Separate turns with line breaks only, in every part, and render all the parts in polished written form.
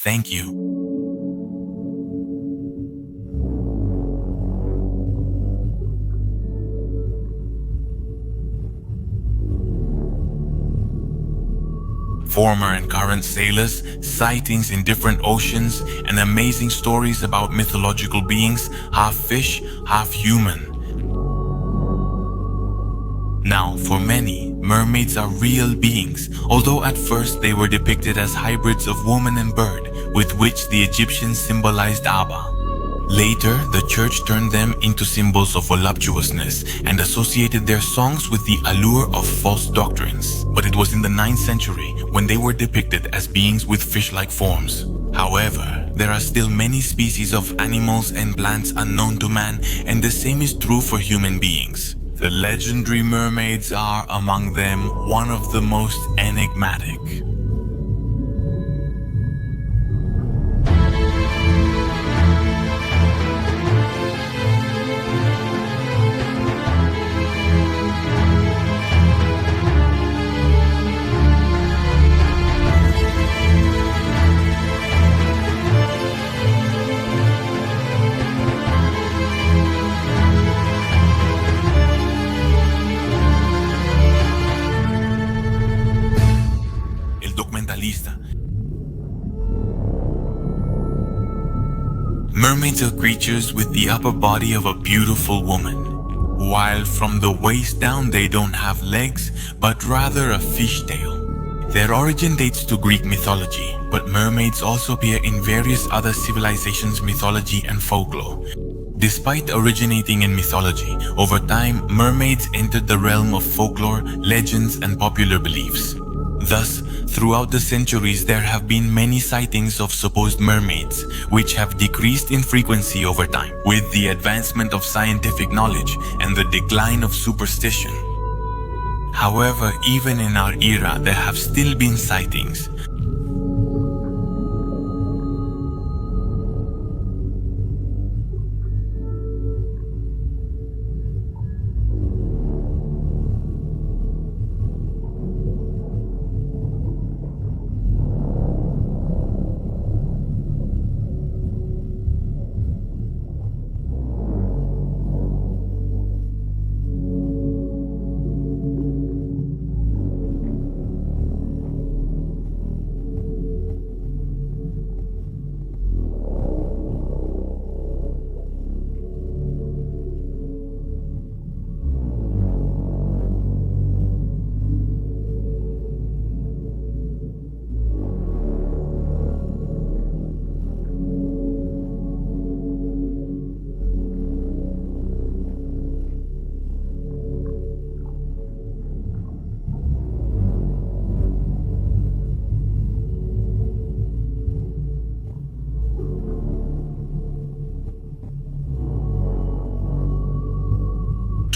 Thank you. Former and current sailors, sightings in different oceans, and amazing stories about mythological beings, half fish, half human. Now, for many, mermaids are real beings, although at first they were depicted as hybrids of woman and bird, with which the Egyptians symbolized Abba. Later, the church turned them into symbols of voluptuousness and associated their songs with the allure of false doctrines. But it was in the 9th century when they were depicted as beings with fish-like forms. However, there are still many species of animals and plants unknown to man, and the same is true for human beings. The legendary mermaids are, among them, one of the most enigmatic. Mermaids are creatures with the upper body of a beautiful woman, while from the waist down they don't have legs, but rather a fishtail. Their origin dates to Greek mythology, but mermaids also appear in various other civilizations' mythology and folklore. Despite originating in mythology, over time mermaids entered the realm of folklore, legends, and popular beliefs. Thus, throughout the centuries there have been many sightings of supposed mermaids, which have decreased in frequency over time, with the advancement of scientific knowledge and the decline of superstition. However, even in our era there have still been sightings.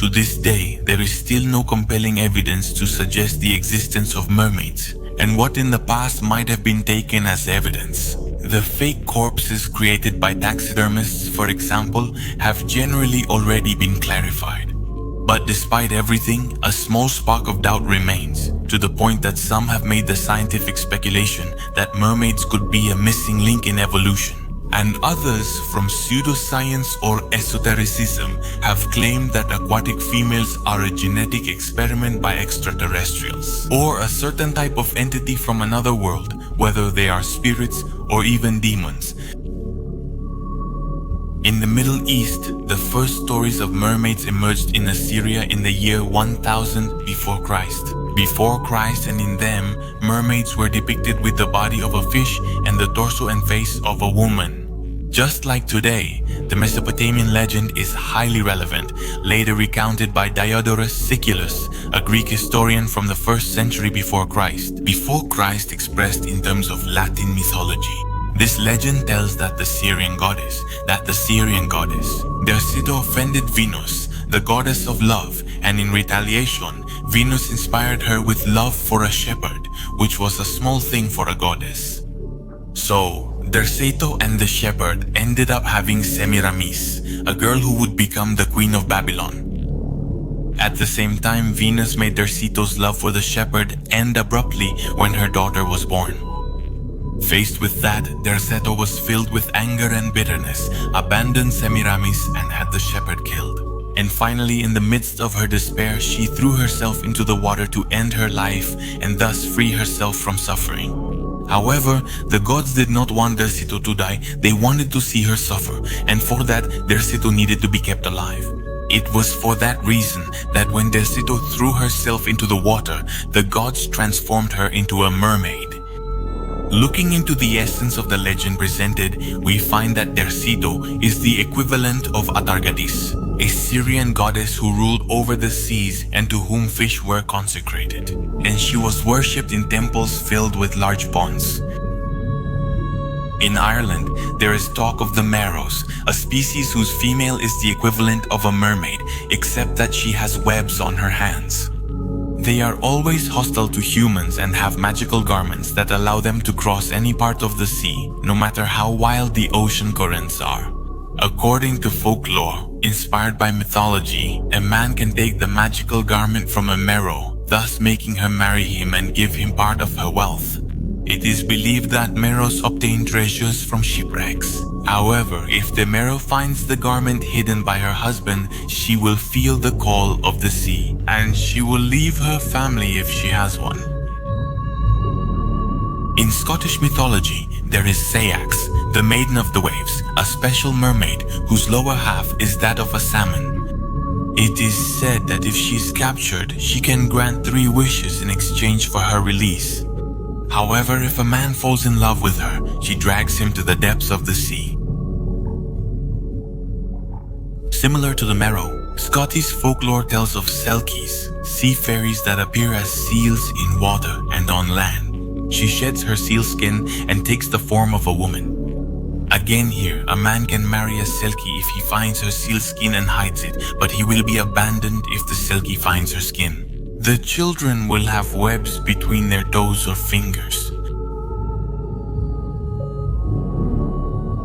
To this day, there is still no compelling evidence to suggest the existence of mermaids, and what in the past might have been taken as evidence. The fake corpses created by taxidermists, for example, have generally already been clarified. But despite everything, a small spark of doubt remains, to the point that some have made the scientific speculation that mermaids could be a missing link in evolution. And others, from pseudoscience or esotericism, have claimed that aquatic females are a genetic experiment by extraterrestrials, or a certain type of entity from another world, whether they are spirits or even demons. In the Middle East, the first stories of mermaids emerged in Assyria in the year 1000 before Christ. Before Christ, and in them, mermaids were depicted with the body of a fish and the torso and face of a woman. Just like today, the Mesopotamian legend is highly relevant, later recounted by Diodorus Siculus, a Greek historian from the 1st century before Christ. Before Christ expressed in terms of Latin mythology. This legend tells that the Syrian goddess, Derceto offended Venus, the goddess of love, and in retaliation, Venus inspired her with love for a shepherd, which was a small thing for a goddess. So, Derceto and the shepherd ended up having Semiramis, a girl who would become the queen of Babylon. At the same time, Venus made Derceto's love for the shepherd end abruptly when her daughter was born. Faced with that, Derceto was filled with anger and bitterness, abandoned Semiramis and had the shepherd killed. And finally, in the midst of her despair, she threw herself into the water to end her life and thus free herself from suffering. However, the gods did not want Derceto to die, they wanted to see her suffer, and for that, Derceto needed to be kept alive. It was for that reason that when Derceto threw herself into the water, the gods transformed her into a mermaid. Looking into the essence of the legend presented, we find that Derceto is the equivalent of Atargatis, a Syrian goddess who ruled over the seas and to whom fish were consecrated, and she was worshipped in temples filled with large ponds. In Ireland, there is talk of the Merrows, a species whose female is the equivalent of a mermaid, except that she has webs on her hands. They are always hostile to humans and have magical garments that allow them to cross any part of the sea, no matter how wild the ocean currents are. According to folklore, inspired by mythology, a man can take the magical garment from a Merrow, thus making her marry him and give him part of her wealth. It is believed that Merrows obtain treasures from shipwrecks. However, if the Merrow finds the garment hidden by her husband, she will feel the call of the sea, and she will leave her family if she has one. In Scottish mythology, there is Sayax, the Maiden of the Waves, a special mermaid whose lower half is that of a salmon. It is said that if she is captured, she can grant 3 wishes in exchange for her release. However, if a man falls in love with her, she drags him to the depths of the sea. Similar to the Merrow, Scottish folklore tells of Selkies, sea fairies that appear as seals in water and on land. She sheds her seal skin and takes the form of a woman. Again here, a man can marry a Selkie if he finds her seal skin and hides it, but he will be abandoned if the Selkie finds her skin. The children will have webs between their toes or fingers.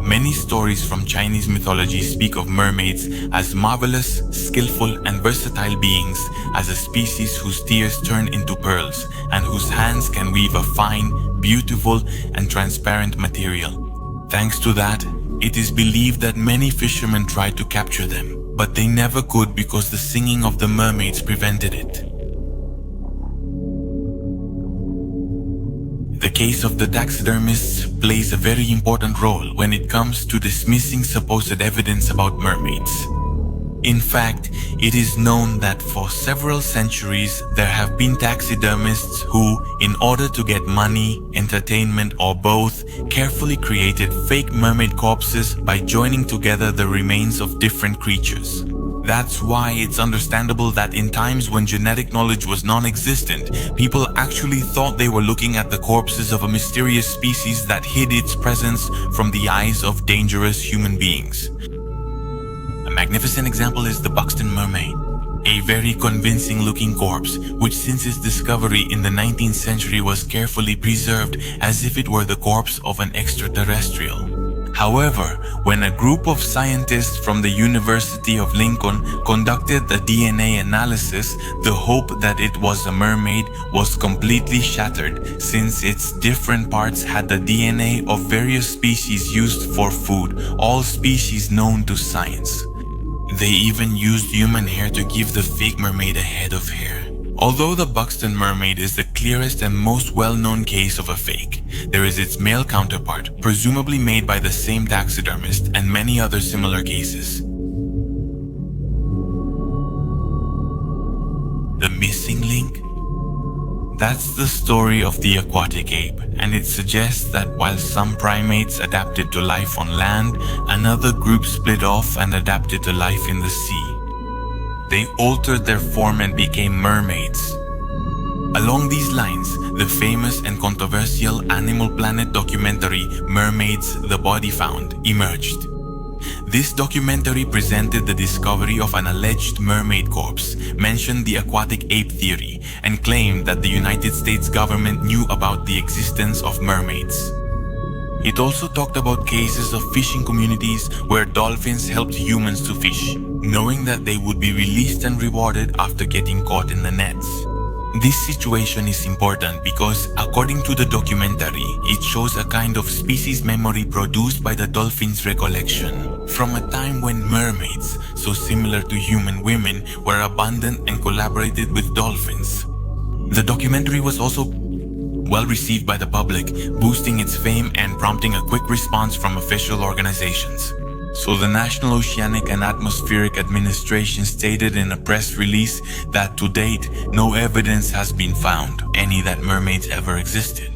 Many stories from Chinese mythology speak of mermaids as marvelous, skillful, and versatile beings, as a species whose tears turn into pearls and whose hands can weave a fine, beautiful, and transparent material. Thanks to that, it is believed that many fishermen tried to capture them, but they never could because the singing of the mermaids prevented it. The case of the taxidermists plays a very important role when it comes to dismissing supposed evidence about mermaids. In fact, it is known that for several centuries there have been taxidermists who, in order to get money, entertainment, or both, carefully created fake mermaid corpses by joining together the remains of different creatures. That's why it's understandable that in times when genetic knowledge was non-existent, people actually thought they were looking at the corpses of a mysterious species that hid its presence from the eyes of dangerous human beings. A magnificent example is the Buxton Mermaid, a very convincing looking corpse which since its discovery in the 19th century was carefully preserved as if it were the corpse of an extraterrestrial. However, when a group of scientists from the University of Lincoln conducted the DNA analysis, the hope that it was a mermaid was completely shattered since its different parts had the DNA of various species used for food, all species known to science. They even used human hair to give the fake mermaid a head of hair. Although the Buxton Mermaid is the clearest and most well-known case of a fake, there is its male counterpart, presumably made by the same taxidermist, and many other similar cases. The missing link? That's the story of the aquatic ape, and it suggests that while some primates adapted to life on land, another group split off and adapted to life in the sea. They altered their form and became mermaids. Along these lines, the famous and controversial Animal Planet documentary Mermaids, The Body Found emerged. This documentary presented the discovery of an alleged mermaid corpse, mentioned the aquatic ape theory, and claimed that the United States government knew about the existence of mermaids. It also talked about cases of fishing communities where dolphins helped humans to fish, knowing that they would be released and rewarded after getting caught in the nets. This situation is important because, according to the documentary, it shows a kind of species memory produced by the dolphin's recollection from a time when mermaids, so similar to human women, were abundant and collaborated with dolphins. The documentary was also well received by the public, boosting its fame and prompting a quick response from official organizations. So the National Oceanic and Atmospheric Administration stated in a press release that to date, no evidence has been found, any that mermaids ever existed.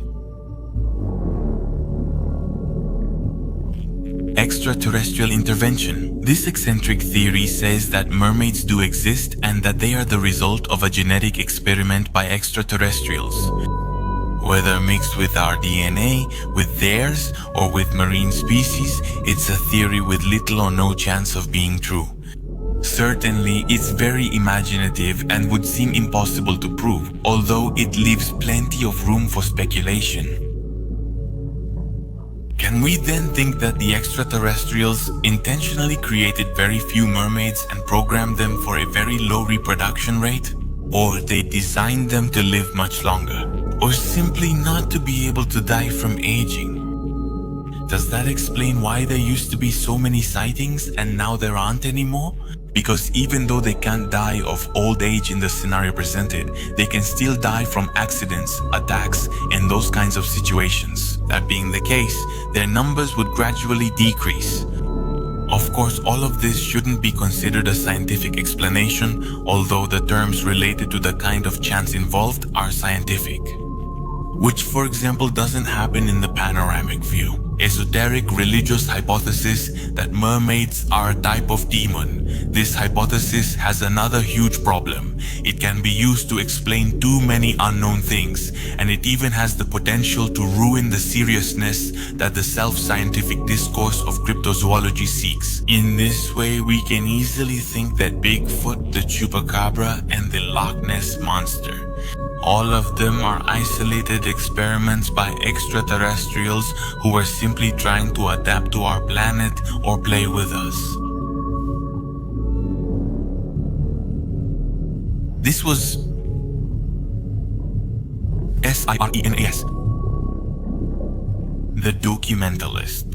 Extraterrestrial intervention. This eccentric theory says that mermaids do exist and that they are the result of a genetic experiment by extraterrestrials. Whether mixed with our DNA, with theirs, or with marine species, it's a theory with little or no chance of being true. Certainly, it's very imaginative and would seem impossible to prove, although it leaves plenty of room for speculation. Can we then think that the extraterrestrials intentionally created very few mermaids and programmed them for a very low reproduction rate? Or they designed them to live much longer? Or simply not to be able to die from aging? Does that explain why there used to be so many sightings and now there aren't anymore? Because even though they can't die of old age in the scenario presented, they can still die from accidents, attacks, and those kinds of situations. That being the case, their numbers would gradually decrease. Of course, all of this shouldn't be considered a scientific explanation, although the terms related to the kind of chance involved are scientific. Which, for example, doesn't happen in the panoramic view. Esoteric religious hypothesis that mermaids are a type of demon. This hypothesis has another huge problem. It can be used to explain too many unknown things, and it even has the potential to ruin the seriousness that the self-scientific discourse of cryptozoology seeks. In this way, we can easily think that Bigfoot, the Chupacabra, and the Loch Ness Monster, all of them are isolated experiments by extraterrestrials who are simply trying to adapt to our planet or play with us. This was Syrenas, the documentalist.